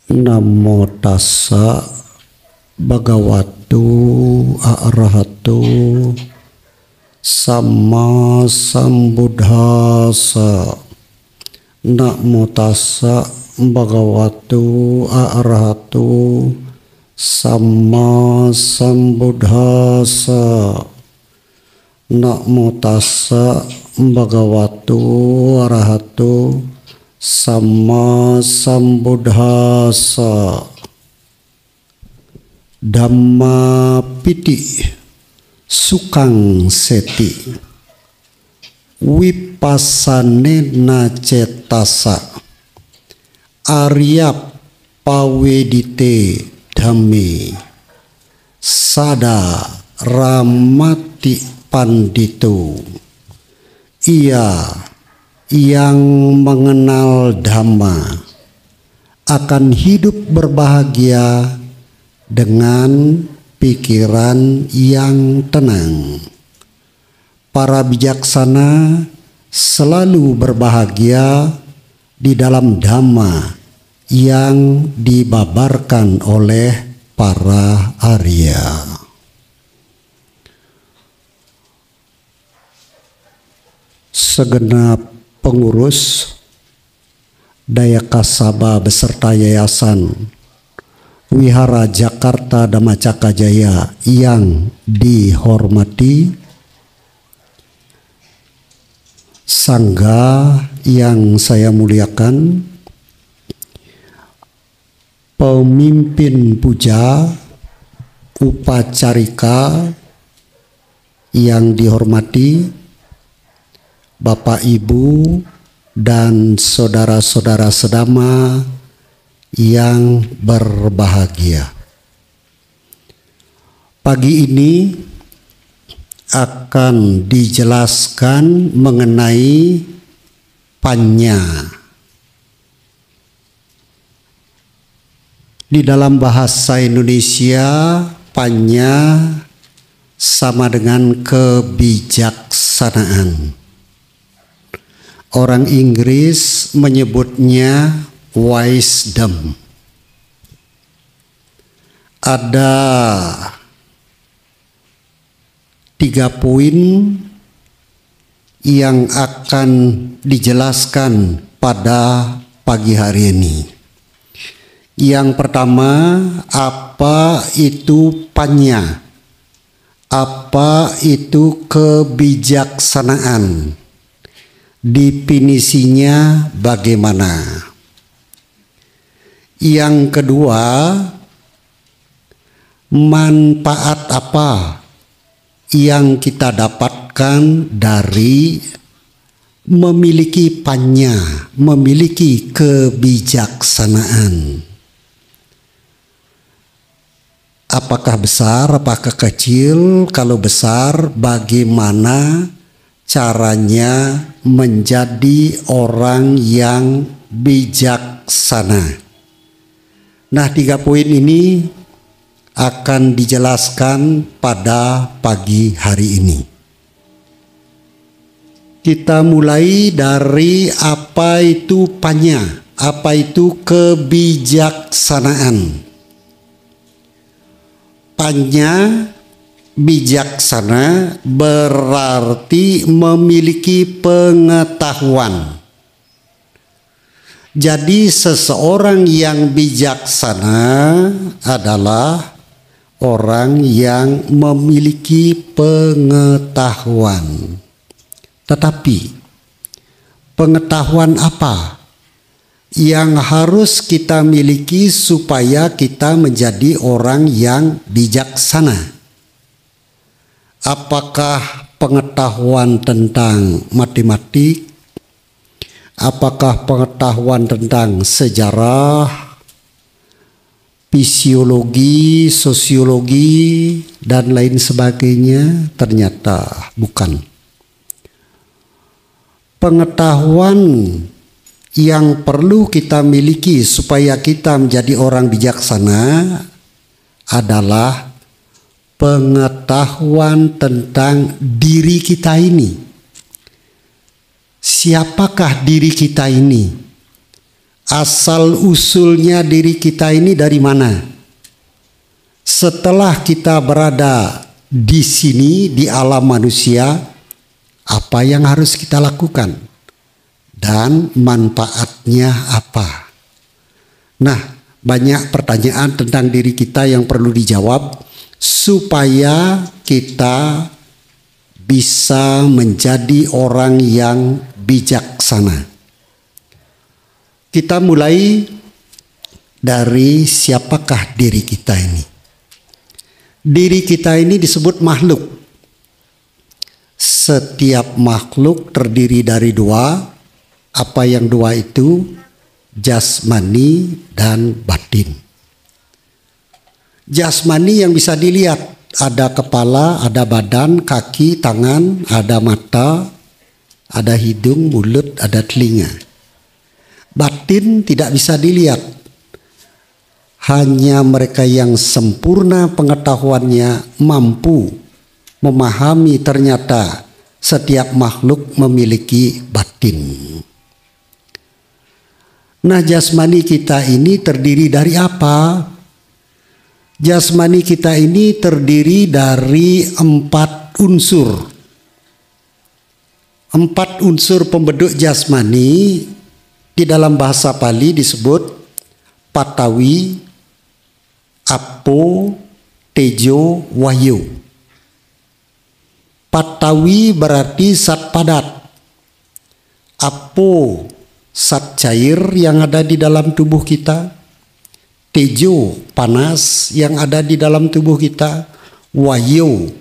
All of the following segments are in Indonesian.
Namo tassa bhagavato arahato samma sambuddhassa. Namo tassa bhagavato arahato samma sambuddhassa. Namo tassa bhagavato arahato samma sambuddhassa. Dhamma piti sukang seti wipassanena cetasa arya pawedite dhamme sada ramati pandito. Ia yang mengenal Dhamma akan hidup berbahagia dengan pikiran yang tenang. Para bijaksana selalu berbahagia di dalam Dhamma yang dibabarkan oleh para Arya. Segenap pengurus Dayakasaba beserta Yayasan Wihara Jakarta Dhammacakka Jaya yang dihormati, Sangga yang saya muliakan, pemimpin puja, upacarika yang dihormati, Bapak Ibu dan saudara-saudara sedama yang berbahagia. Pagi ini akan dijelaskan mengenai panya. Di dalam bahasa Indonesia, panya sama dengan kebijaksanaan. Orang Inggris menyebutnya wisdom. Ada 3 poin yang akan dijelaskan pada pagi hari ini. Yang pertama, apa itu panya? Apa itu kebijaksanaan? Definisinya bagaimana? Yang kedua, manfaat apa yang kita dapatkan dari memiliki panya, memiliki kebijaksanaan? Apakah besar, apakah kecil? Kalau besar, bagaimana caranya menjadi orang yang bijaksana? Nah, 3 poin ini akan dijelaskan pada pagi hari ini. Kita mulai dari apa itu panya, apa itu kebijaksanaan. Panya, bijaksana berarti memiliki pengetahuan. Jadi seseorang yang bijaksana adalah orang yang memiliki pengetahuan. Tetapi pengetahuan apa yang harus kita miliki supaya kita menjadi orang yang bijaksana? Apakah pengetahuan tentang matematik? Apakah pengetahuan tentang sejarah, fisiologi, sosiologi, dan lain sebagainya? Ternyata bukan. Pengetahuan yang perlu kita miliki supaya kita menjadi orang bijaksana adalah pengetahuan tentang diri kita ini. Siapakah diri kita ini? asal usulnya diri kita ini dari mana. Setelah kita berada di sini di alam manusia, apa yang harus kita lakukan dan manfaatnya apa? Nah, banyak pertanyaan tentang diri kita yang perlu dijawab supaya kita bisa menjadi orang yang bijaksana. Kita mulai dari siapakah diri kita ini. Diri kita ini disebut makhluk. Setiap makhluk terdiri dari dua. Apa yang dua itu? Jasmani dan batin. Jasmani yang bisa dilihat. Ada kepala, ada badan, kaki, tangan, ada mata, ada hidung, mulut, ada telinga. Batin tidak bisa dilihat. Hanya mereka yang sempurna pengetahuannya mampu memahami ternyata setiap makhluk memiliki batin. Nah, jasmani kita ini terdiri dari apa? Jasmani kita ini terdiri dari 4 unsur. 4 unsur pembentuk jasmani di dalam bahasa Pali disebut Patawi, Apo, Tejo, Wahyu. Patawi berarti zat padat. Apo, zat cair yang ada di dalam tubuh kita. Tejo, panas yang ada di dalam tubuh kita. Wahyu,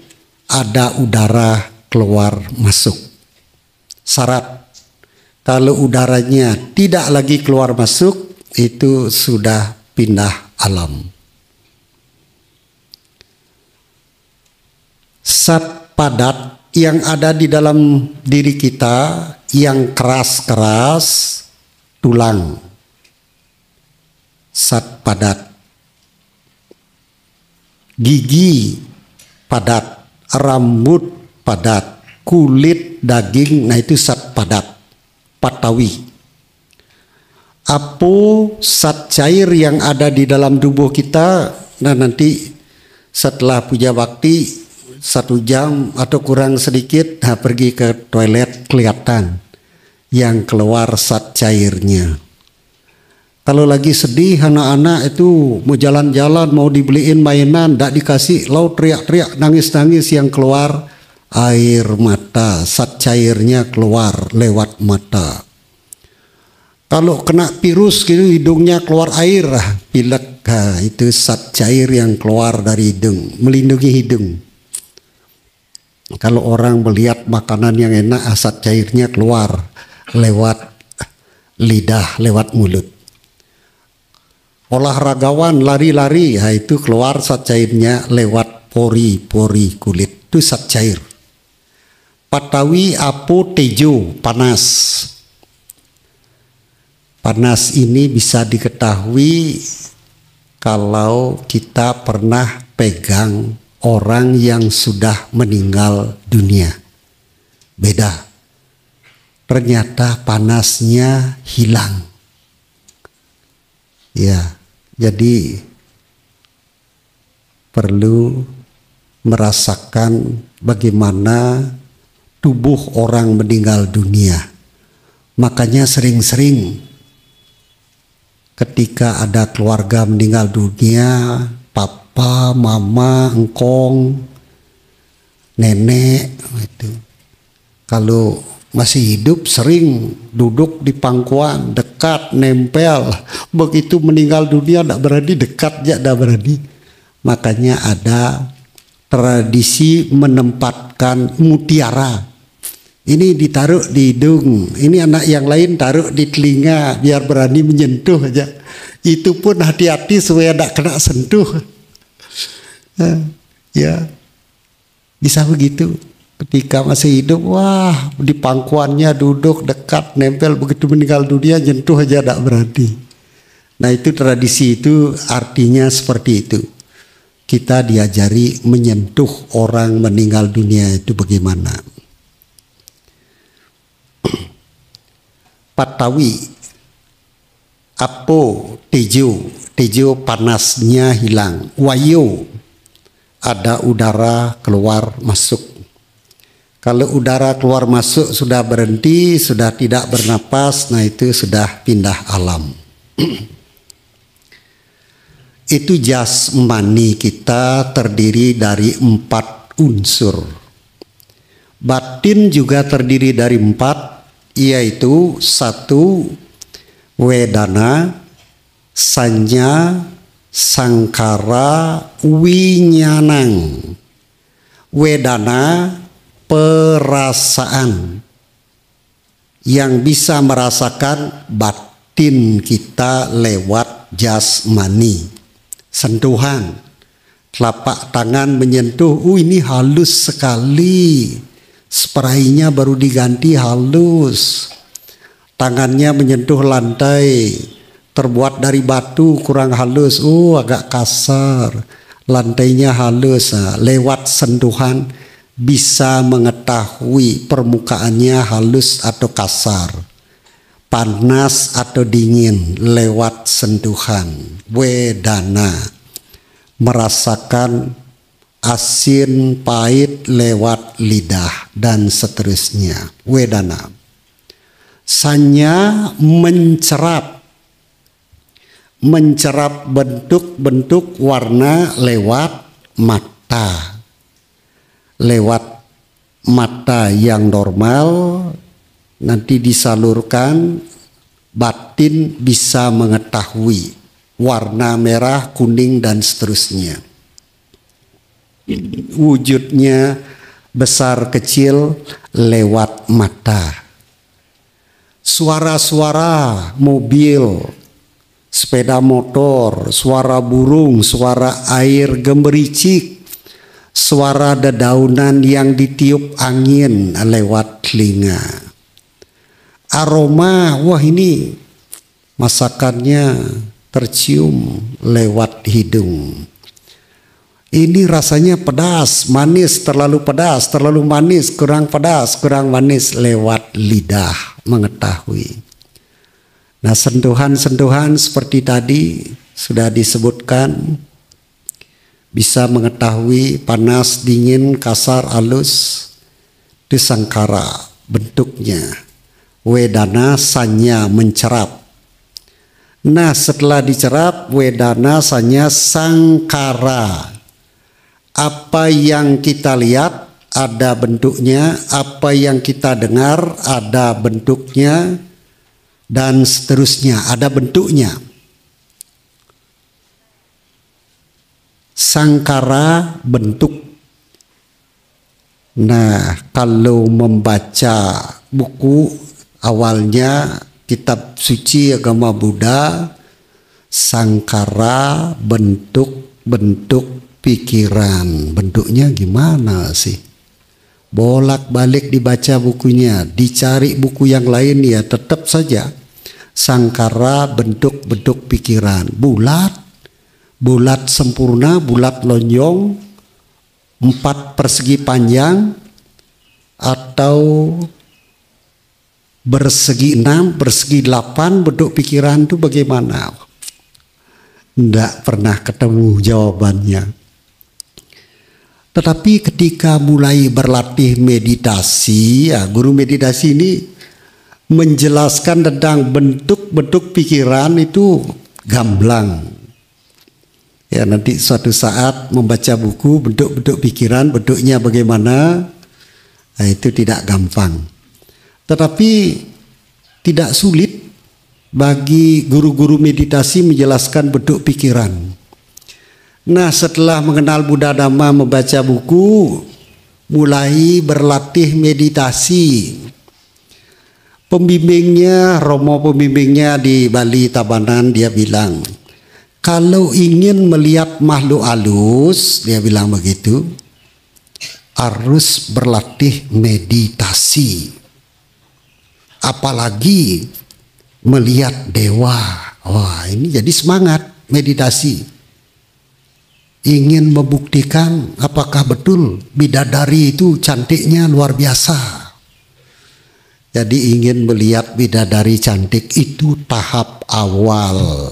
ada udara keluar masuk. Syarat, kalau udaranya tidak lagi keluar masuk, itu sudah pindah alam. Zat padat yang ada di dalam diri kita, yang keras-keras, tulang. Zat padat. Gigi padat, rambut padat, kulit, daging, nah itu zat padat. Patawi. Apo, zat cair yang ada di dalam tubuh kita. Nah, nanti setelah puja bakti 1 jam atau kurang sedikit, nah pergi ke toilet kelihatan yang keluar zat cairnya. Kalau lagi sedih anak-anak itu mau jalan-jalan, mau dibeliin mainan, tidak dikasih, lalu teriak-teriak, nangis-nangis, yang keluar air mata, zat cairnya keluar lewat mata. Kalau kena virus gitu hidungnya keluar air, pilek, itu zat cair yang keluar dari hidung, melindungi hidung. Kalau orang melihat makanan yang enak, zat cairnya keluar lewat lidah, lewat mulut. Olahragawan lari-lari, itu keluar zat cairnya lewat pori-pori kulit, itu zat cair. Patawi, Apo, Tejo, panas. Panas ini bisa diketahui kalau kita pernah pegang orang yang sudah meninggal dunia. Beda. Ternyata panasnya hilang. Ya, jadi perlu merasakan bagaimana tubuh orang meninggal dunia. Makanya sering-sering ketika ada keluarga meninggal dunia, papa, mama, engkong, nenek, itu kalau masih hidup sering duduk di pangkuan, dekat, nempel. Begitu meninggal dunia tidak berani dekat, tidak berani. Makanya ada tradisi menempatkan mutiara. Ini ditaruh di hidung, ini anak yang lain taruh di telinga biar berani menyentuh aja. Itu pun hati-hati supaya tidak kena sentuh. Ya, bisa begitu. Ketika masih hidup, wah di pangkuannya duduk dekat, nempel, begitu meninggal dunia nyentuh aja tidak berani. Nah itu tradisi itu artinya seperti itu. Kita diajari menyentuh orang meninggal dunia itu bagaimana. Patawi, Apo tejo panasnya hilang. Wayo ada udara keluar masuk. Kalau udara keluar masuk sudah berhenti, sudah tidak bernapas, nah itu sudah pindah alam. Itu jasmani kita terdiri dari 4 unsur. Batin juga terdiri dari 4, yaitu 1 wedana, sanya, sangkara, winyanang. Wedana perasaan yang bisa merasakan batin kita lewat jasmani. Sentuhan, telapak tangan menyentuh, ini halus sekali, spraynya baru diganti halus. Tangannya menyentuh lantai, terbuat dari batu kurang halus, agak kasar, lantainya halus. Lewat sentuhan bisa mengetahui permukaannya halus atau kasar, panas atau dingin lewat sentuhan. Wedana, merasakan asin pahit lewat lidah dan seterusnya. Wedana. Sanya, mencerap bentuk-bentuk warna lewat mata. Lewat mata yang normal nanti disalurkan, batin bisa mengetahui warna merah, kuning dan seterusnya. Wujudnya besar kecil lewat mata. Suara-suara mobil, sepeda motor, suara burung, suara air gemericik, suara dedaunan yang ditiup angin lewat telinga. Aroma, wah ini masakannya tercium lewat hidung. Ini rasanya pedas, manis, terlalu pedas, terlalu manis, kurang pedas, kurang manis, lewat lidah mengetahui. Nah, sentuhan-sentuhan seperti tadi sudah disebutkan, bisa mengetahui panas, dingin, kasar, halus, itu sangkara bentuknya. Wedana, sanya, mencerap. Nah, setelah dicerap, wedana, sanya, sangkara. Apa yang kita lihat ada bentuknya, apa yang kita dengar ada bentuknya, dan seterusnya ada bentuknya. Sangkara, bentuk. Nah, kalau membaca buku awalnya kitab suci agama Buddha, sangkara, bentuk-bentuk pikiran. Bentuknya gimana sih? Bolak-balik dibaca bukunya, dicari buku yang lain ya tetap saja sangkara, bentuk-bentuk pikiran. Bulat sempurna, bulat lonjong, 4 persegi panjang, atau bersegi 6, bersegi 8, bentuk pikiran itu bagaimana? Tidak pernah ketemu jawabannya. Tetapi ketika mulai berlatih meditasi, guru meditasi ini menjelaskan tentang bentuk-bentuk pikiran itu gamblang. Ya, nanti suatu saat membaca buku bentuk-bentuk pikiran, bentuknya bagaimana, itu tidak gampang. Tetapi tidak sulit bagi guru-guru meditasi menjelaskan bentuk pikiran. Nah, setelah mengenal Buddha Dhamma, membaca buku, mulai berlatih meditasi. Pembimbingnya, Romo pembimbingnya di Bali Tabanan, dia bilang, kalau ingin melihat makhluk halus, dia bilang begitu, harus berlatih meditasi. Apalagi melihat dewa. Wah, ini jadi semangat meditasi. Ingin membuktikan apakah betul bidadari itu cantiknya luar biasa. Jadi ingin melihat bidadari cantik itu tahap awal.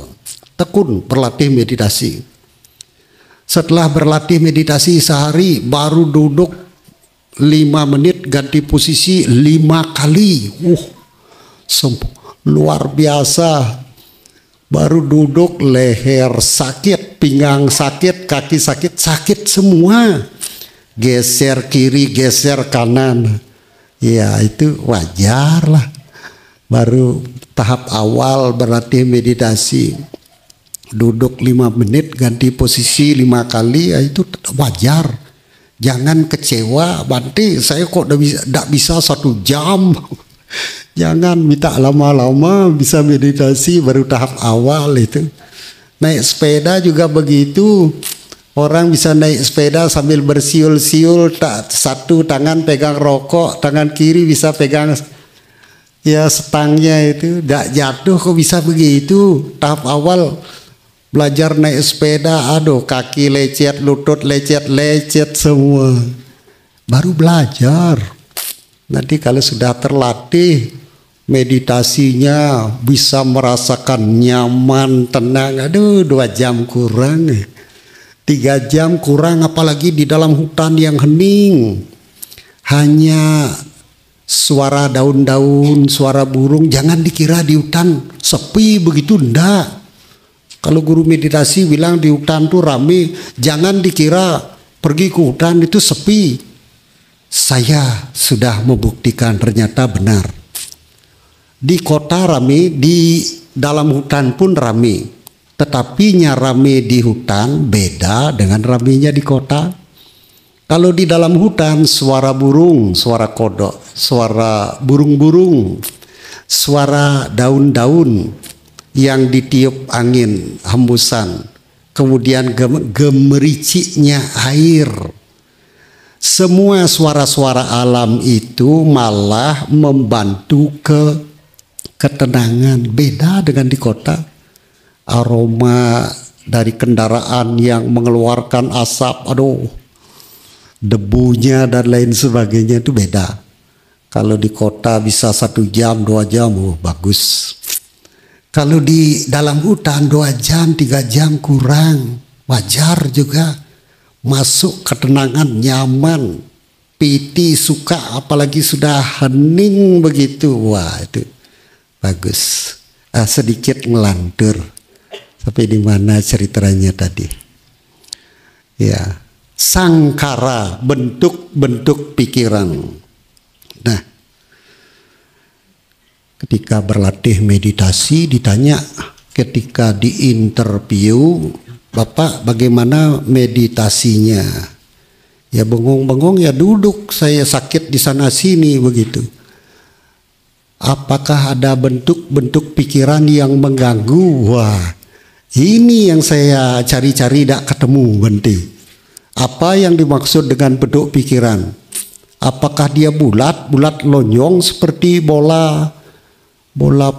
Tekun berlatih meditasi. Setelah berlatih meditasi sehari, baru duduk 5 menit, ganti posisi 5 kali. Luar biasa. Baru duduk, leher sakit, pinggang sakit, kaki sakit, sakit semua. Geser kiri, geser kanan. Ya itu wajar lah. Baru tahap awal berlatih meditasi. Duduk 5 menit, ganti posisi 5 kali, ya itu wajar. Jangan kecewa, Bante, saya kok tidak bisa 1 jam. Jangan minta lama-lama, bisa meditasi baru tahap awal itu. Naik sepeda juga begitu. Orang bisa naik sepeda sambil bersiul-siul, satu tangan pegang rokok, tangan kiri bisa pegang ya stangnya itu, tidak jatuh kok bisa begitu. Tahap awal belajar naik sepeda, aduh kaki lecet, lutut lecet semua. Baru belajar. Nanti kalau sudah terlatih meditasinya, bisa merasakan nyaman, tenang, aduh 2 jam kurang. 3 jam kurang, apalagi di dalam hutan yang hening. Hanya suara daun-daun, suara burung. Jangan dikira di hutan sepi begitu, ndak. Kalau guru meditasi bilang di hutan tuh rame, jangan dikira pergi ke hutan itu sepi. Saya sudah membuktikan ternyata benar. Di kota rame, di dalam hutan pun rame. Tetapi rame di hutan beda dengan ramenya di kota. Kalau di dalam hutan suara burung, suara kodok, suara burung-burung, suara daun-daun yang ditiup angin hembusan, kemudian gemericiknya air. Semua suara-suara alam itu malah membantu ketenangan. Beda dengan di kota. Aroma dari kendaraan yang mengeluarkan asap, aduh, debunya dan lain sebagainya itu beda. Kalau di kota bisa 1 jam, 2 jam, bagus. Kalau di dalam hutan 2 jam, 3 jam kurang, wajar juga. Masuk ketenangan, nyaman, piti, suka, apalagi sudah hening begitu, wah itu bagus. Sedikit ngelantur. Tapi di mana ceritanya tadi? Ya, sangkara, bentuk-bentuk pikiran. Nah, ketika berlatih meditasi ditanya, ketika diinterview, Bapak bagaimana meditasinya? Ya bengong-bengong, ya duduk, saya sakit di sana sini begitu. Apakah ada bentuk-bentuk pikiran yang mengganggu? Wah, ini yang saya cari-cari tidak ketemu, Bante. Apa yang dimaksud dengan bentuk pikiran? Apakah dia bulat lonjong seperti bola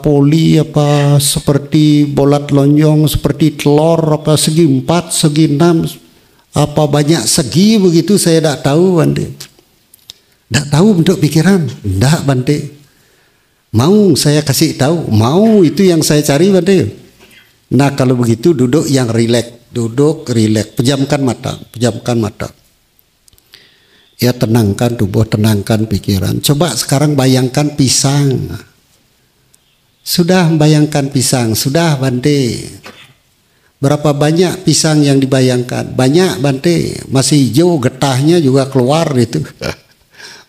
poli, apa seperti bola lonjong, seperti telur, apa segi 4, segi 6, apa banyak segi begitu, saya tidak tahu, Bante. Tidak tahu bentuk pikiran? Tidak, Bante. Mau saya kasih tahu? Mau, itu yang saya cari, Bante. Nah kalau begitu duduk yang rileks, duduk rileks, pejamkan mata. Ya tenangkan tubuh, tenangkan pikiran. Coba sekarang bayangkan pisang. Sudah bayangkan pisang, sudah Bante. Berapa banyak pisang yang dibayangkan? Banyak, Bante. Masih hijau, getahnya juga keluar itu.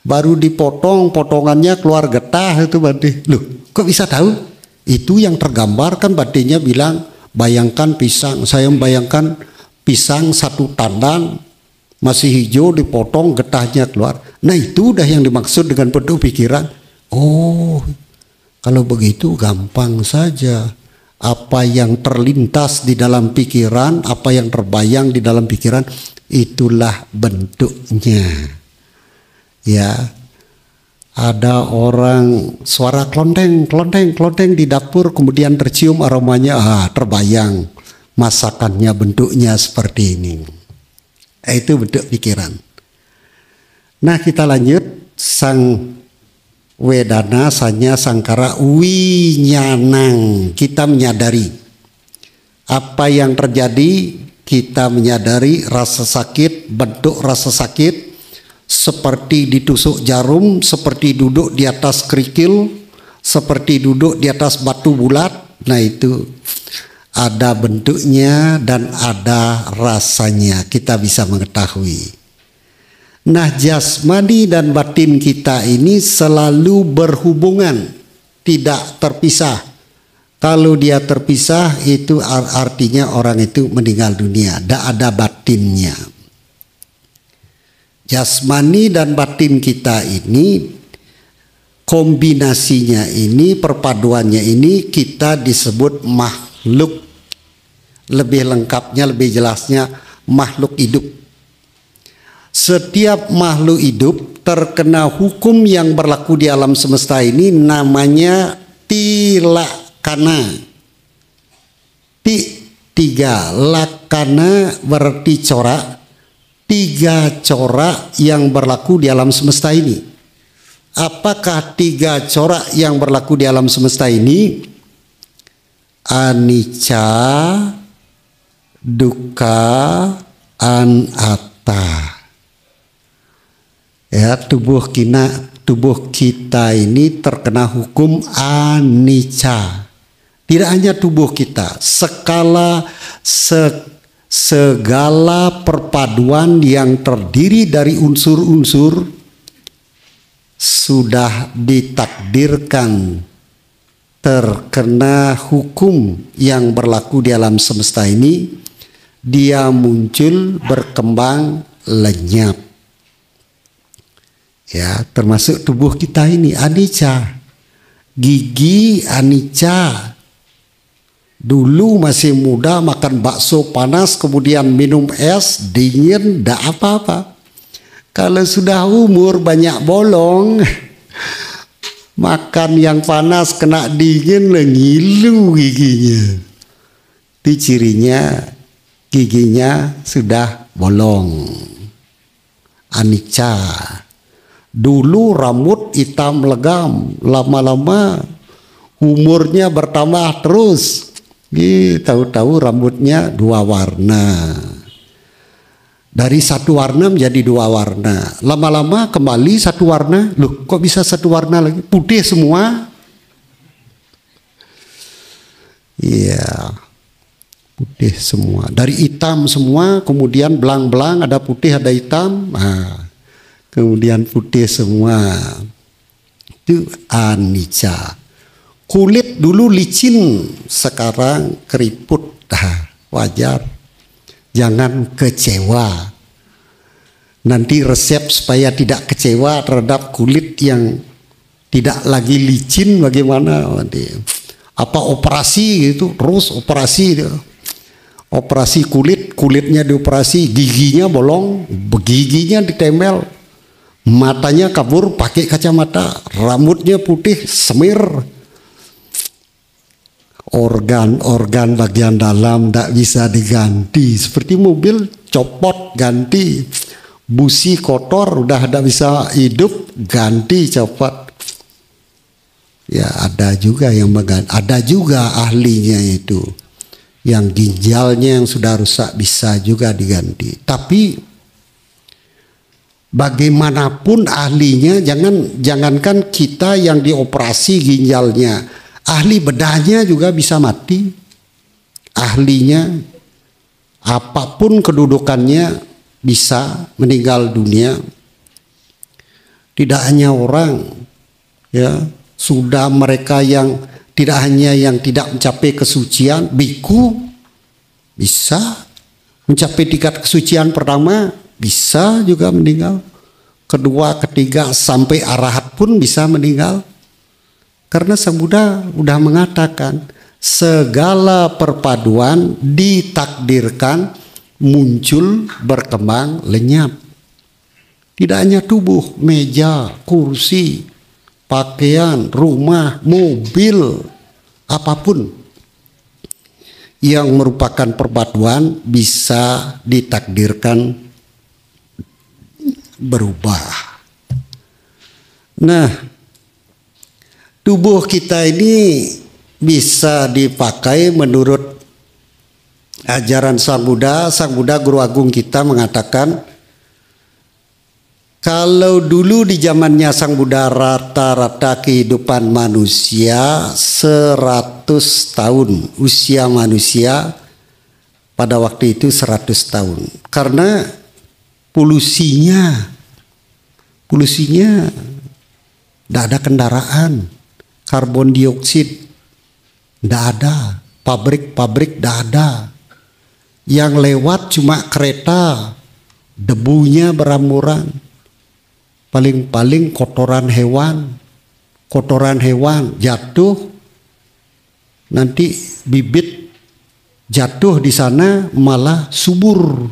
Baru dipotong, potongannya keluar getah itu, Bante. Loh, kok bisa tahu? Itu yang tergambar kan, Bantenya bilang, bayangkan pisang. Saya membayangkan pisang 1 tandan, masih hijau, dipotong, getahnya keluar. Nah itu udah yang dimaksud dengan bentuk pikiran. Oh, kalau begitu gampang saja. Apa yang terlintas di dalam pikiran, apa yang terbayang di dalam pikiran, itulah bentuknya. Ya, ada orang suara klonteng di dapur, kemudian tercium aromanya, terbayang masakannya bentuknya seperti ini. Itu bentuk pikiran. Nah kita lanjut, sang Wedana sanya sangkara winyanang. Kita menyadari apa yang terjadi, kita menyadari rasa sakit, bentuk rasa sakit seperti ditusuk jarum, seperti duduk di atas kerikil, seperti duduk di atas batu bulat. Nah itu ada bentuknya dan ada rasanya, kita bisa mengetahui. Nah jasmani dan batin kita ini selalu berhubungan, tidak terpisah. Kalau dia terpisah itu artinya orang itu meninggal dunia, tidak ada batinnya. Jasmani dan batin kita ini kombinasinya ini, perpaduannya ini kita disebut makhluk. Lebih lengkapnya, lebih jelasnya makhluk hidup. Setiap makhluk hidup terkena hukum yang berlaku di alam semesta ini namanya tilakana. Tiga lakana berarti corak, tiga corak yang berlaku di alam semesta ini. Apakah tiga corak yang berlaku di alam semesta ini? Anicca, dukkha, anatta. Ya, tubuh kita ini terkena hukum anicca. Tidak hanya tubuh kita, segala perpaduan yang terdiri dari unsur-unsur sudah ditakdirkan terkena hukum yang berlaku di alam semesta ini. Dia muncul, berkembang, lenyap. Ya, termasuk tubuh kita ini anicca. Gigi anicca. Dulu masih muda makan bakso panas kemudian minum es dingin, tidak apa-apa. Kalau sudah umur banyak bolong, makan yang panas kena dingin ngilu giginya. Itu cirinya giginya sudah bolong. Anicca. Dulu rambut hitam legam, lama-lama umurnya bertambah terus. Tahu-tahu rambutnya dua warna. Dari satu warna menjadi dua warna. Lama-lama kembali satu warna. Loh, kok bisa satu warna lagi? Putih semua. Iya, putih semua. Dari hitam semua, kemudian belang-belang, ada putih, ada hitam. Nah, kemudian putih semua. Itu anicca. Kulit dulu licin, sekarang keriput. Wajar. Jangan kecewa. Nanti resep supaya tidak kecewa terhadap kulit yang tidak lagi licin bagaimana? Apa operasi gitu, terus operasi. Operasi kulit, kulitnya dioperasi, giginya bolong, giginya ditempel. Matanya kabur pakai kacamata, rambutnya putih semir. Organ-organ bagian dalam tidak bisa diganti. Seperti mobil copot ganti. Busi kotor udah tidak bisa hidup, ganti copot. Ya ada juga yang mengganti. Ada juga ahlinya itu. Yang ginjalnya yang sudah rusak bisa juga diganti. Tapi bagaimanapun ahlinya, jangankan kita yang dioperasi ginjalnya, ahli bedahnya juga bisa mati. Ahlinya apapun kedudukannya bisa meninggal dunia. Tidak hanya orang, ya, sudah mereka yang tidak hanya yang tidak mencapai kesucian, biku bisa mencapai tingkat kesucian pertama, bisa juga meninggal. Kedua, ketiga, sampai arahat pun bisa meninggal. Karena Sang Buddha sudah mengatakan segala perpaduan ditakdirkan muncul, berkembang, lenyap. Tidak hanya tubuh, meja, kursi, pakaian, rumah, mobil, apapun yang merupakan perpaduan bisa ditakdirkan berubah. Nah, tubuh kita ini bisa dipakai menurut ajaran Sang Buddha. Sang Buddha Guru Agung kita mengatakan, kalau dulu di zamannya Sang Buddha rata-rata kehidupan manusia 100 tahun. Usia manusia pada waktu itu 100 tahun. Karena polusinya tidak ada kendaraan, karbon dioksida tidak ada, pabrik-pabrik tidak ada. Yang lewat cuma kereta, debunya beramburan. Paling-paling kotoran hewan jatuh, nanti bibit jatuh di sana malah subur.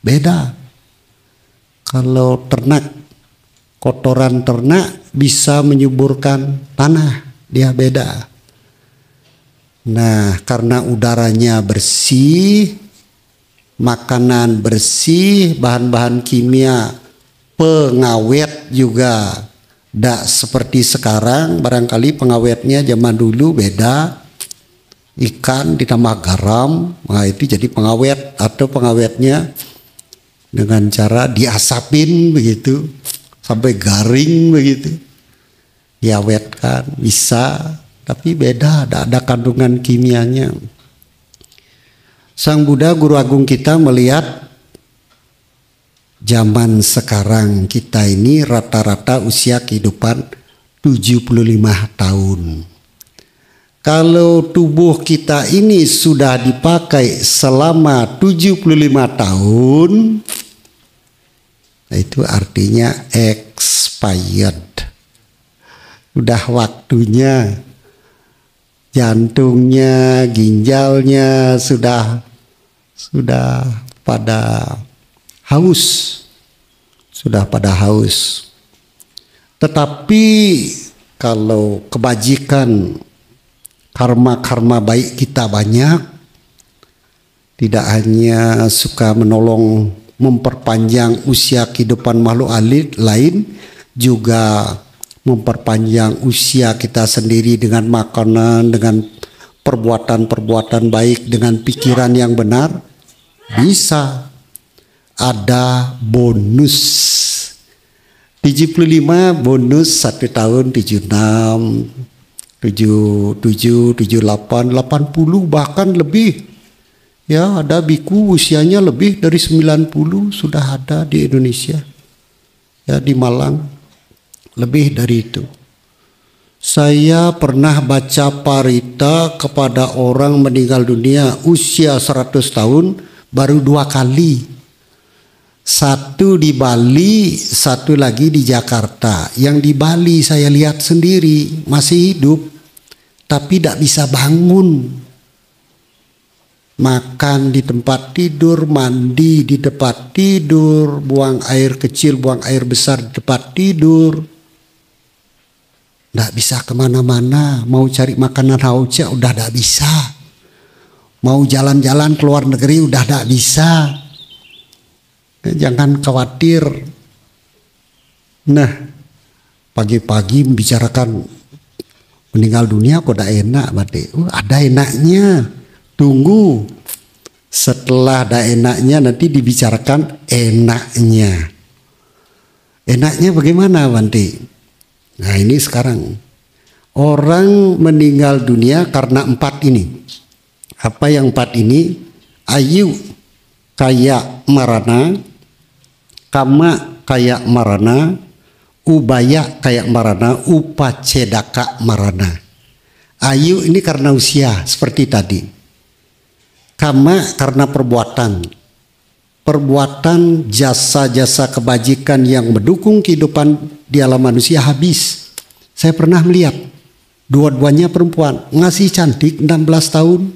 Beda. Kalau ternak, kotoran ternak bisa menyuburkan tanah, dia beda. Nah, karena udaranya bersih, makanan bersih, bahan-bahan kimia pengawet juga tidak seperti sekarang. Barangkali pengawetnya zaman dulu beda, ikan ditambah garam, nah itu jadi pengawet. Atau pengawetnya dengan cara diasapin begitu sampai garing begitu, diawetkan bisa, tapi beda, tidak ada kandungan kimianya. Sang Buddha Guru Agung kita melihat zaman sekarang kita ini rata-rata usia kehidupan 75 tahun. Kalau tubuh kita ini sudah dipakai selama 75 tahun, itu artinya expired. Udah waktunya. Jantungnya, ginjalnya sudah pada haus. Tetapi kalau kebajikan, karma-karma baik kita banyak, tidak hanya suka menolong memperpanjang usia kehidupan makhluk lain, juga memperpanjang usia kita sendiri dengan makanan, dengan perbuatan-perbuatan baik, dengan pikiran yang benar. Bisa ada bonus 75, bonus 1 tahun 76, 77, 78, 80 bahkan lebih. Ya, ada biku usianya lebih dari 90 sudah ada di Indonesia. Ya, di Malang lebih dari itu. Saya pernah baca parita kepada orang meninggal dunia usia 100 tahun baru 2 kali. Satu di Bali, satu lagi di Jakarta. Yang di Bali saya lihat sendiri masih hidup, tapi tidak bisa bangun. Makan di tempat tidur, mandi di tempat tidur, buang air kecil, buang air besar di tempat tidur. Tidak bisa kemana-mana. Mau cari makanan hauja udah tidak bisa. Mau jalan-jalan ke luar negeri udah tidak bisa. Jangan khawatir. Nah, pagi-pagi membicarakan meninggal dunia kok tidak enak. Ada enaknya. Tunggu. Setelah ada enaknya nanti dibicarakan enaknya. Enaknya bagaimana, Bante? Nah, ini sekarang orang meninggal dunia karena 4 ini. Apa yang 4 ini? Ayu kaya marana, kama kaya marana, ubaya kaya marana, upacedaka marana. Ayu ini karena usia seperti tadi. Kama karena perbuatan jasa-jasa kebajikan yang mendukung kehidupan di alam manusia habis. Saya pernah melihat dua-duanya perempuan, ngasih cantik 16 tahun,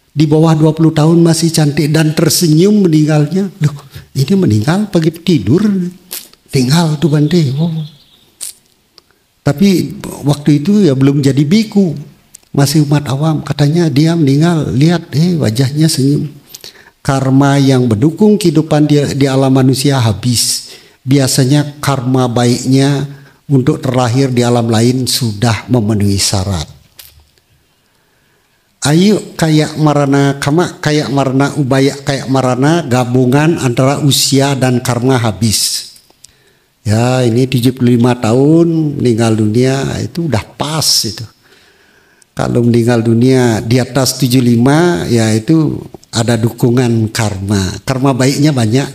di bawah 20 tahun masih cantik dan tersenyum meninggalnya. Loh, ini meninggal pagi tidur, tinggal tuh Bante. Oh. Tapi waktu itu ya belum jadi biku, masih umat awam. Katanya dia meninggal, lihat wajahnya senyum. Karma yang mendukung kehidupan di alam manusia habis. Biasanya karma baiknya untuk terlahir di alam lain sudah memenuhi syarat. Ayo kayak marana kama, kayak marana ubaya, kayak marana gabungan antara usia dan karma habis. Ya ini 75 tahun meninggal dunia itu udah pas itu. Kalau meninggal dunia di atas 75 ya itu ada dukungan karma. Karma baiknya banyak,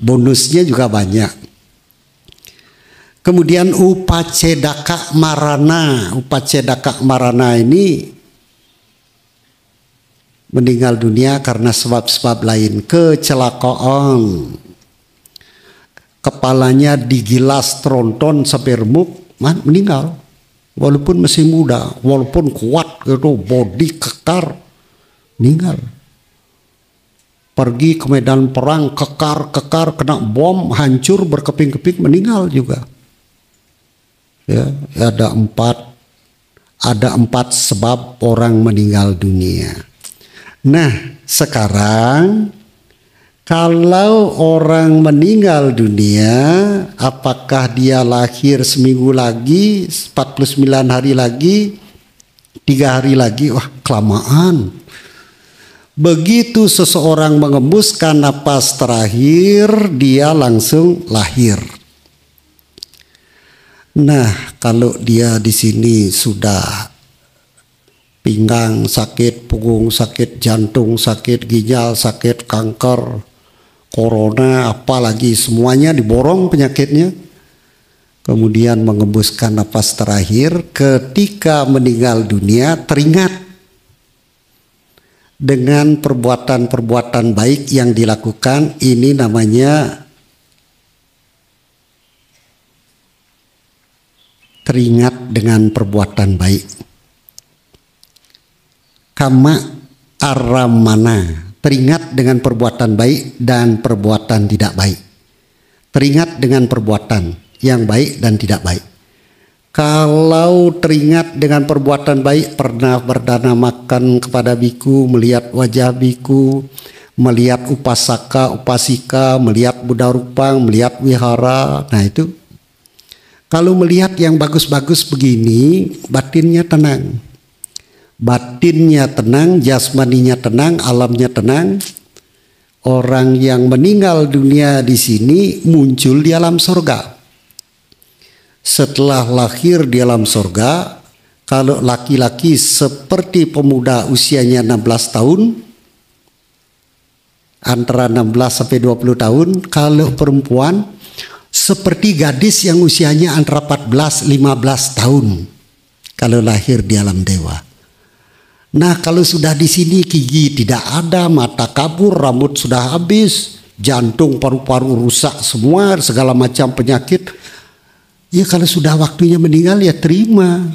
bonusnya juga banyak. Kemudian upacedaka marana. Upacedaka marana ini meninggal dunia karena sebab-sebab lain. Kecelakaan, kepalanya digilas tronton sampai remuk, meninggal. Walaupun masih muda, walaupun kuat gitu, body kekar, meninggal. Pergi ke medan perang, kekar, kena bom, hancur, berkeping-keping, meninggal juga. Ya, ada empat sebab orang meninggal dunia. Nah, sekarang kalau orang meninggal dunia, apakah dia lahir seminggu lagi, 49 hari lagi, 3 hari lagi? Wah, kelamaan. Begitu seseorang mengembuskan napas terakhir, dia langsung lahir. Nah, kalau dia di sini sudah pinggang sakit, punggung sakit, jantung sakit, ginjal sakit, kanker, corona, apalagi semuanya diborong penyakitnya. Kemudian mengembuskan napas terakhir, ketika meninggal dunia teringat dengan perbuatan-perbuatan baik yang dilakukan. Ini namanya teringat dengan perbuatan baik. Kama aramana, teringat dengan perbuatan baik dan perbuatan tidak baik. Teringat dengan perbuatan yang baik dan tidak baik. Kalau teringat dengan perbuatan baik, pernah berdana makan kepada biku, melihat wajah biku, melihat upasaka, upasika, melihat Buddha Rupang, melihat wihara. Nah itu, kalau melihat yang bagus-bagus begini, batinnya tenang. Batinnya tenang, jasmaninya tenang, alamnya tenang. Orang yang meninggal dunia di sini muncul di alam surga. Setelah lahir di alam surga, kalau laki-laki seperti pemuda usianya 16 tahun, antara 16 sampai 20 tahun, kalau perempuan seperti gadis yang usianya antara 14-15 tahun kalau lahir di alam dewa. Nah, kalau sudah di sini gigi tidak ada, mata kabur, rambut sudah habis, jantung, paru-paru rusak semua, segala macam penyakit. Ya kalau sudah waktunya meninggal ya terima.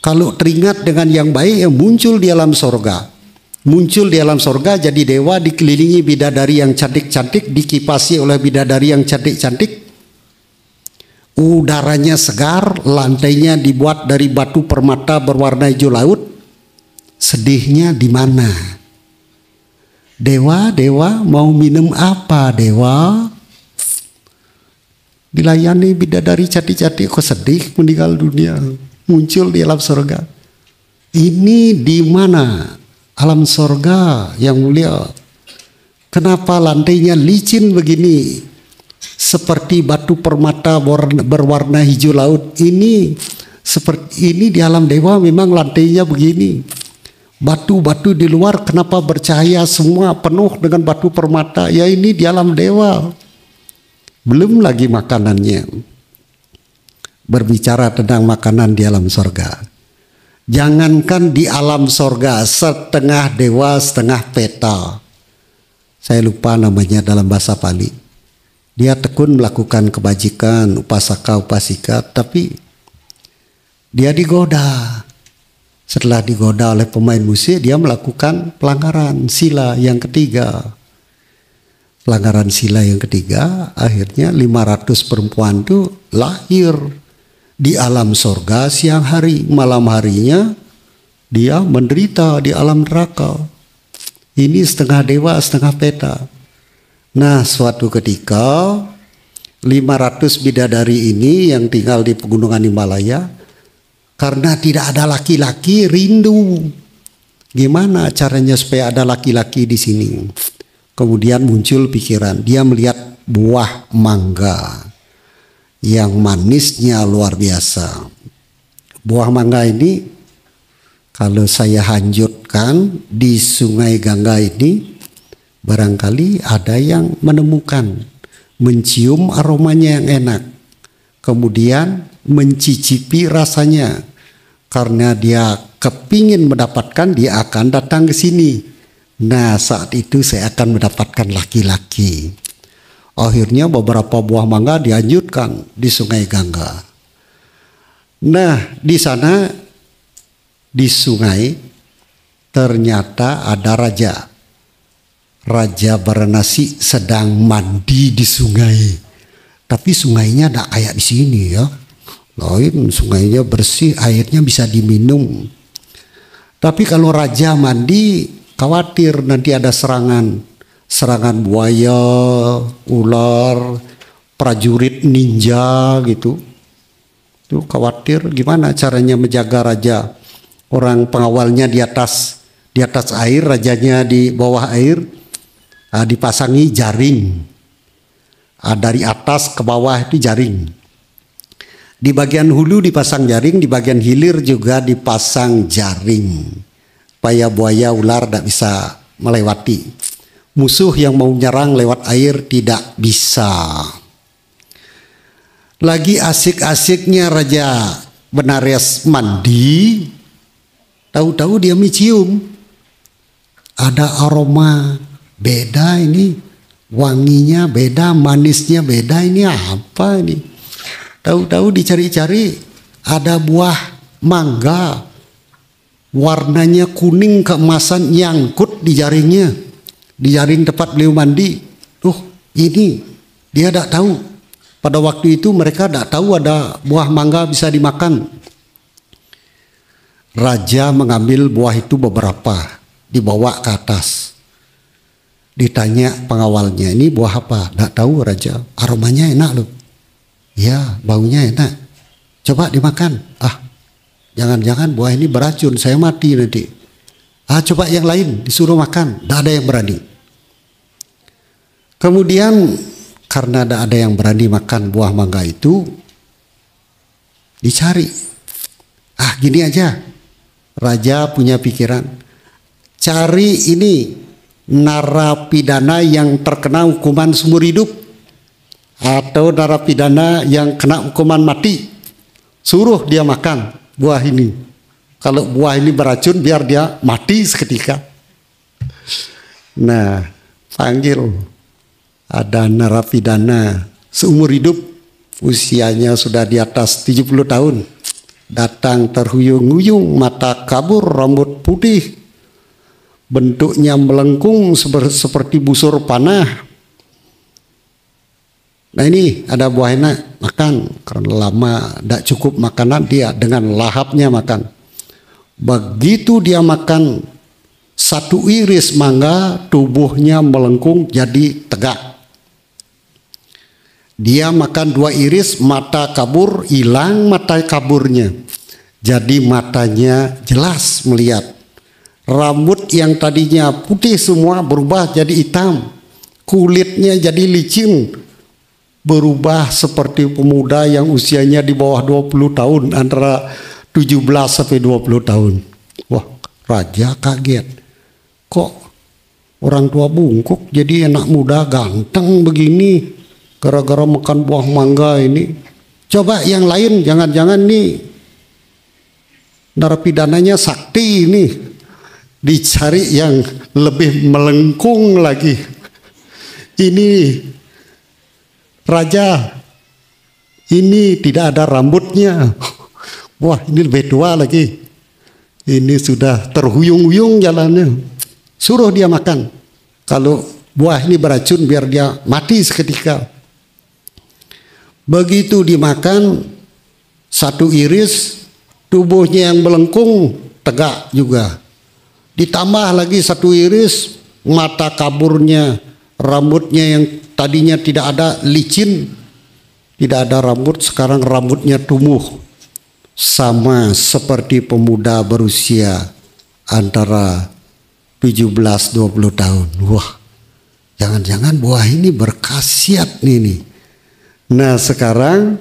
Kalau teringat dengan yang baik ya muncul di alam sorga. Muncul di alam sorga jadi dewa, dikelilingi bidadari yang cantik-cantik, dikipasi oleh bidadari yang cantik-cantik. Udaranya segar, lantainya dibuat dari batu permata berwarna hijau laut. Sedihnya di mana? Dewa, dewa mau minum apa dewa? Dilayani bidadari cantik-cantik, kok sedih meninggal dunia, muncul di alam surga. Ini di mana? Alam surga yang mulia. Kenapa lantainya licin begini? Seperti batu permata berwarna hijau laut. Ini seperti ini di alam dewa memang lantainya begini. Batu-batu di luar kenapa bercahaya semua penuh dengan batu permata? Ya ini di alam dewa. Belum lagi makanannya. Berbicara tentang makanan di alam sorga. Jangankan di alam sorga, setengah dewa, setengah peta. Saya lupa namanya dalam bahasa Pali. Dia tekun melakukan kebajikan, upasaka, upasika, tapi dia digoda. Setelah digoda oleh pemain musik, dia melakukan pelanggaran sila yang ketiga. Pelanggaran sila yang ketiga, akhirnya 500 perempuan itu lahir di alam sorga siang hari. Malam harinya dia menderita di alam neraka. Ini setengah dewa, setengah peta. Nah, suatu ketika 500 bidadari ini yang tinggal di pegunungan Himalaya, karena tidak ada laki-laki rindu. Gimana caranya supaya ada laki-laki di sini? Kemudian muncul pikiran, dia melihat buah mangga yang manisnya luar biasa. Buah mangga ini kalau saya hanyutkan di Sungai Gangga ini, barangkali ada yang menemukan, mencium aromanya yang enak, kemudian mencicipi rasanya. Karena dia kepingin mendapatkan, dia akan datang ke sini. Nah, saat itu saya akan mendapatkan laki-laki. Akhirnya beberapa buah mangga dianjurkan di Sungai Gangga. Nah, di sana di sungai ternyata ada raja. Raja Varanasi sedang mandi di sungai. Tapi sungainya tidak kayak di sini ya. Lain, sungainya bersih, airnya bisa diminum. Tapi kalau raja mandi, khawatir nanti ada serangan buaya, ular, prajurit ninja gitu. Itu khawatir gimana caranya menjaga raja. Orang pengawalnya di atas air, rajanya di bawah air, dipasangi jaring. Dari atas ke bawah itu jaring. Di bagian hulu dipasang jaring, di bagian hilir juga dipasang jaring. Supaya buaya ular tidak bisa melewati. Musuh yang mau menyerang lewat air tidak bisa. Lagi asik-asiknya Raja Benares mandi, tahu-tahu dia mencium. Ada aroma beda ini, wanginya beda, manisnya beda, ini apa ini? Tahu-tahu dicari-cari ada buah mangga, warnanya kuning keemasan nyangkut di jaringnya, di jaring tempat beliau mandi. Ini dia tidak tahu. Pada waktu itu mereka tidak tahu ada buah mangga bisa dimakan. Raja mengambil buah itu beberapa, dibawa ke atas. Ditanya pengawalnya, ini buah apa? Tidak tahu raja. Aromanya enak loh. Ya, baunya enak. Coba dimakan. Jangan-jangan buah ini beracun, saya mati nanti. Coba yang lain, disuruh makan. Tidak ada yang berani. Kemudian karena tidak ada yang berani makan buah mangga itu, dicari. Gini aja. Raja punya pikiran. Cari ini narapidana yang terkena hukuman seumur hidup. Atau narapidana yang kena hukuman mati, suruh dia makan buah ini. Kalau buah ini beracun, biar dia mati seketika. Nah, panggil. Ada narapidana seumur hidup, usianya sudah di atas 70 tahun. Datang terhuyung-huyung, mata kabur, rambut putih, bentuknya melengkung seperti busur panah. Nah, ini ada buah enak, makan. Karena lama tidak cukup makanan, dia dengan lahapnya makan. Begitu dia makan satu iris mangga, tubuhnya melengkung jadi tegak. Dia makan 2 iris, mata kabur, hilang mata kaburnya. Jadi matanya jelas melihat. Rambut yang tadinya putih semua berubah jadi hitam. Kulitnya jadi licin. Berubah seperti pemuda yang usianya di bawah 20 tahun, antara 17 sampai 20 tahun. Wah, raja kaget. Kok orang tua bungkuk jadi anak muda ganteng begini gara-gara makan buah mangga ini? Coba yang lain, jangan-jangan nih narapidananya sakti ini. Dicari yang lebih melengkung lagi. Ini raja, ini tidak ada rambutnya. Wah, ini lebih tua lagi. Ini sudah terhuyung-huyung jalannya. Suruh dia makan. Kalau buah ini beracun, biar dia mati seketika. Begitu dimakan, satu iris, tubuhnya yang melengkung tegak juga. Ditambah lagi satu iris, mata kaburnya, rambutnya yang tadinya tidak ada licin, tidak ada rambut, sekarang rambutnya tumbuh sama seperti pemuda berusia antara 17-20 tahun. Wah, jangan-jangan buah ini berkhasiat nih. Nah sekarang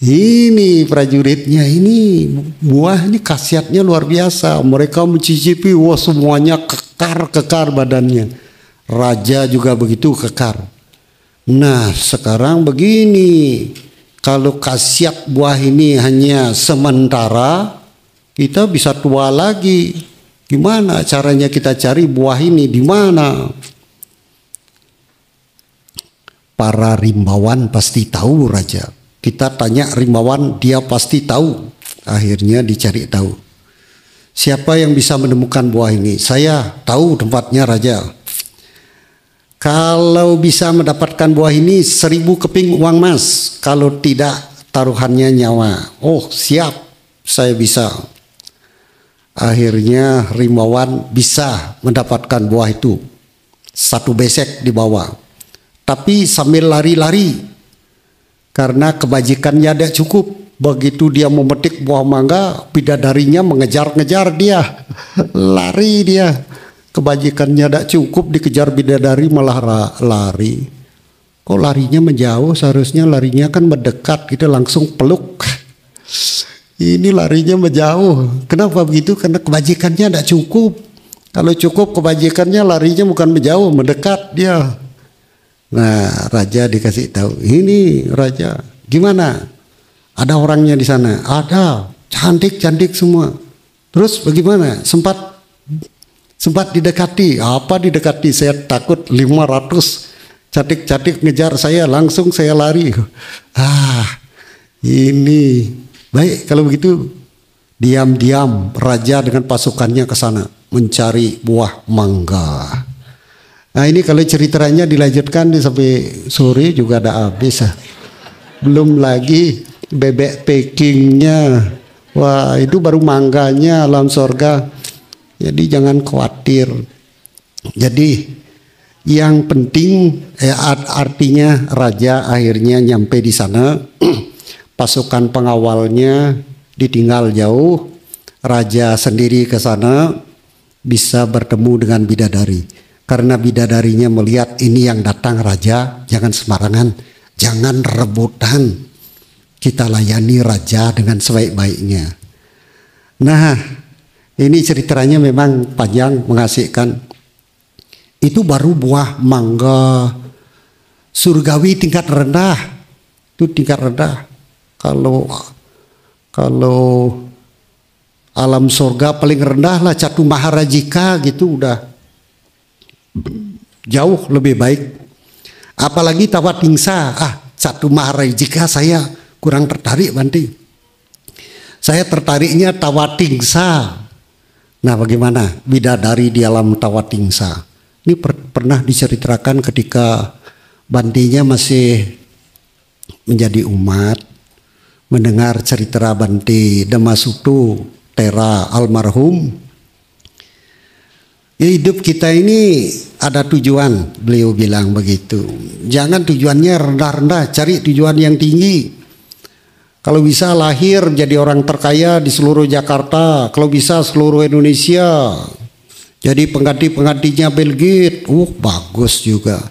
ini prajuritnya ini buah ini khasiatnya luar biasa. Mereka mencicipi, wah semuanya kekar badannya. Raja juga begitu kekar. Nah sekarang begini, kalau khasiat buah ini hanya sementara, kita bisa tua lagi. Gimana caranya kita cari buah ini di mana? Para rimbawan pasti tahu raja. Kita tanya rimbawan, dia pasti tahu. Akhirnya dicari tahu. Siapa yang bisa menemukan buah ini? Saya tahu tempatnya raja. Kalau bisa mendapatkan buah ini 1000 keping uang emas. Kalau tidak taruhannya nyawa. Oh siap, saya bisa. Akhirnya rimbawan bisa mendapatkan buah itu. 1 besek dibawa. Tapi sambil lari-lari. Karena kebajikannya tidak cukup. Begitu dia memetik buah mangga, bidadarinya mengejar-ngejar dia. Lari dia. Kebajikannya tidak cukup, dikejar bidadari malah lari. Kok larinya menjauh? Seharusnya larinya kan mendekat, kita langsung peluk. Ini larinya menjauh. Kenapa begitu? Karena kebajikannya tidak cukup. Kalau cukup kebajikannya, larinya bukan menjauh, mendekat dia. Nah, raja dikasih tahu, ini raja, gimana? Ada orangnya di sana? Ada, cantik-cantik semua. Terus bagaimana? Sempat didekati. Apa didekati? Saya takut 500 cantik-cantik ngejar saya, langsung saya lari. Ini baik kalau begitu. Diam-diam raja dengan pasukannya ke sana mencari buah mangga. Nah ini kalau ceritanya dilanjutkan sampai sore juga ada habis. Belum lagi bebek Pekingnya. Wah itu baru mangganya alam sorga. Jadi jangan khawatir. Jadi yang penting artinya raja akhirnya nyampe di sana. Pasukan pengawalnya ditinggal jauh. Raja sendiri ke sana bisa bertemu dengan bidadari. Karena bidadarinya melihat ini yang datang raja, jangan sembarangan, jangan rebutan. Kita layani raja dengan sebaik-baiknya. Nah, ini ceritanya memang panjang, mengasihkan. Itu baru buah mangga surgawi tingkat rendah. Itu tingkat rendah. Kalau alam surga paling rendah lah Catu Maharajika gitu udah jauh lebih baik. Apalagi Tawatingsa. Catu Maharajika saya kurang tertarik Banti. Saya tertariknya Tawatingsa. Nah bagaimana bidadari di alam Tawatingsa? Ini pernah diceritakan ketika Bantinya masih menjadi umat, mendengar cerita Banti Damasutu Tera almarhum. Ya, hidup kita ini ada tujuan, beliau bilang begitu. Jangan tujuannya rendah-rendah, cari tujuan yang tinggi. Kalau bisa lahir jadi orang terkaya di seluruh Jakarta, kalau bisa seluruh Indonesia. Jadi pengganti-penggantinya Bill Gates, bagus juga.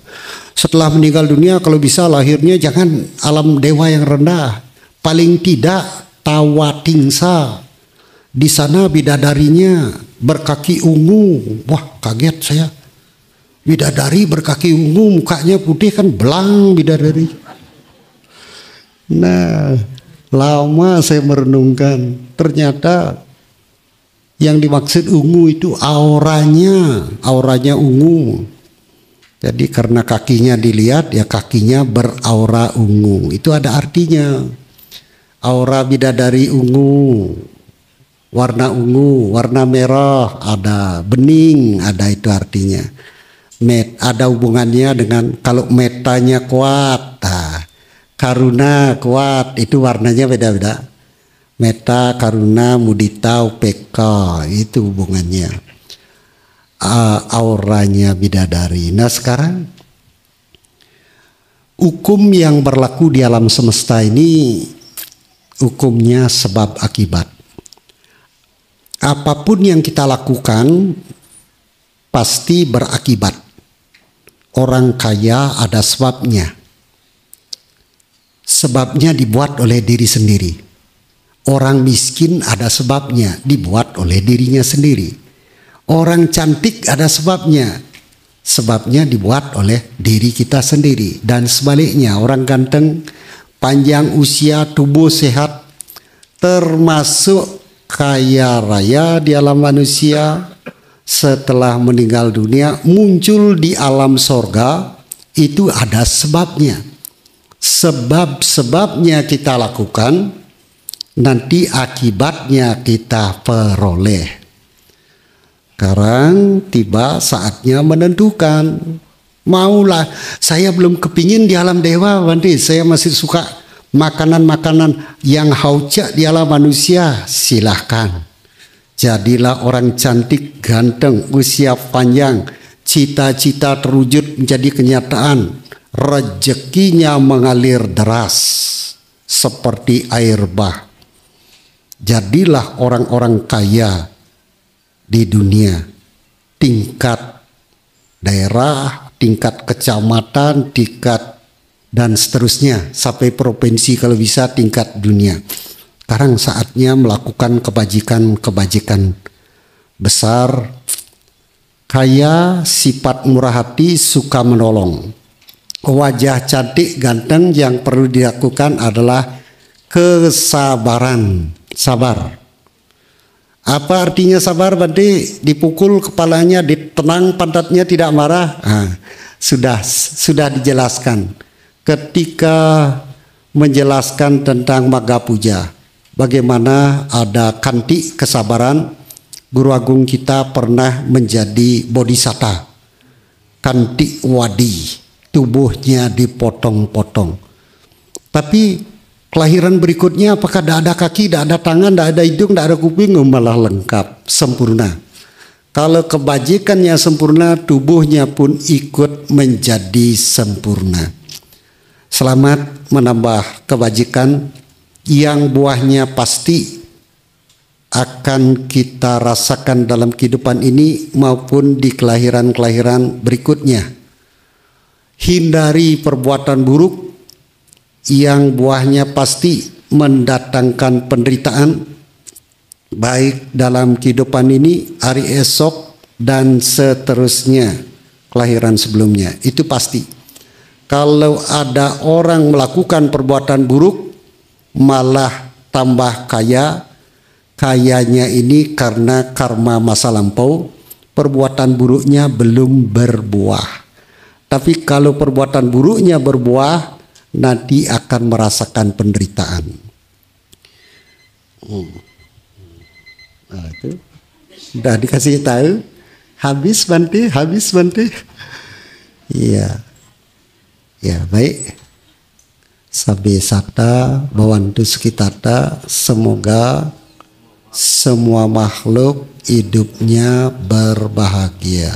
Setelah meninggal dunia kalau bisa lahirnya jangan alam dewa yang rendah. Paling tidak Tawatingsa. Di sana bidadarinya berkaki ungu. Wah kaget saya. Bidadari berkaki ungu, mukanya putih kan belang bidadari. Nah lama saya merenungkan. Ternyata yang dimaksud ungu itu auranya ungu. Jadi karena kakinya dilihat ya kakinya beraura ungu. Itu ada artinya. Aura bidadari ungu. Warna ungu, warna merah, ada bening, ada itu artinya. Ada hubungannya dengan kalau metanya kuat, karuna kuat, itu warnanya beda-beda. Meta, karuna, mudita, upeka, itu hubungannya. Auranya bidadari. Nah sekarang hukum yang berlaku di alam semesta ini hukumnya sebab akibat. Apapun yang kita lakukan pasti berakibat. Orang kaya ada sebabnya. Sebabnya dibuat oleh diri sendiri. Orang miskin ada sebabnya, dibuat oleh dirinya sendiri. Orang cantik ada sebabnya. Sebabnya dibuat oleh diri kita sendiri. Dan sebaliknya, orang ganteng, panjang usia, tubuh sehat, termasuk kaya raya di alam manusia, setelah meninggal dunia muncul di alam sorga, itu ada sebabnya. Sebab-sebabnya kita lakukan, nanti akibatnya kita peroleh. Sekarang tiba saatnya menentukan. Maulah, saya belum kepingin di alam dewa, Bante. Saya masih suka makanan-makanan yang haucak di alam manusia. Silahkan. Jadilah orang cantik, ganteng, usia panjang. Cita-cita terwujud menjadi kenyataan. Rezekinya mengalir deras seperti air bah. Jadilah orang-orang kaya di dunia, tingkat daerah, tingkat kecamatan, tingkat dan seterusnya sampai provinsi, kalau bisa tingkat dunia. Sekarang saatnya melakukan kebajikan-kebajikan besar. Kaya, sifat murah hati, suka menolong. Wajah cantik, ganteng, yang perlu dilakukan adalah kesabaran. Sabar. Apa artinya sabar, Bante? Dipukul kepalanya, ditenang pantatnya, tidak marah. Sudah dijelaskan ketika menjelaskan tentang Magga Puja. Bagaimana ada kanti kesabaran. Guru Agung kita pernah menjadi bodhisatta. Kanti wadi, tubuhnya dipotong-potong. Tapi kelahiran berikutnya apakah tidak ada kaki, tidak ada tangan, tidak ada hidung, tidak ada kuping, malah lengkap, sempurna. Kalau kebajikannya sempurna, tubuhnya pun ikut menjadi sempurna. Selamat menambah kebajikan yang buahnya pasti akan kita rasakan dalam kehidupan ini maupun di kelahiran-kelahiran berikutnya. Hindari perbuatan buruk yang buahnya pasti mendatangkan penderitaan, baik dalam kehidupan ini, hari esok, dan seterusnya, kelahiran sebelumnya. Itu pasti. Kalau ada orang melakukan perbuatan buruk, malah tambah kaya. Kayanya ini karena karma masa lampau, perbuatan buruknya belum berbuah. Tapi kalau perbuatan buruknya berbuah, nanti akan merasakan penderitaan. Nah, itu sudah dikasih tahu. Habis Bante, habis Bante. Iya. Ya, baik. Sabe sata bawantu sekitata, semoga semua makhluk hidupnya berbahagia.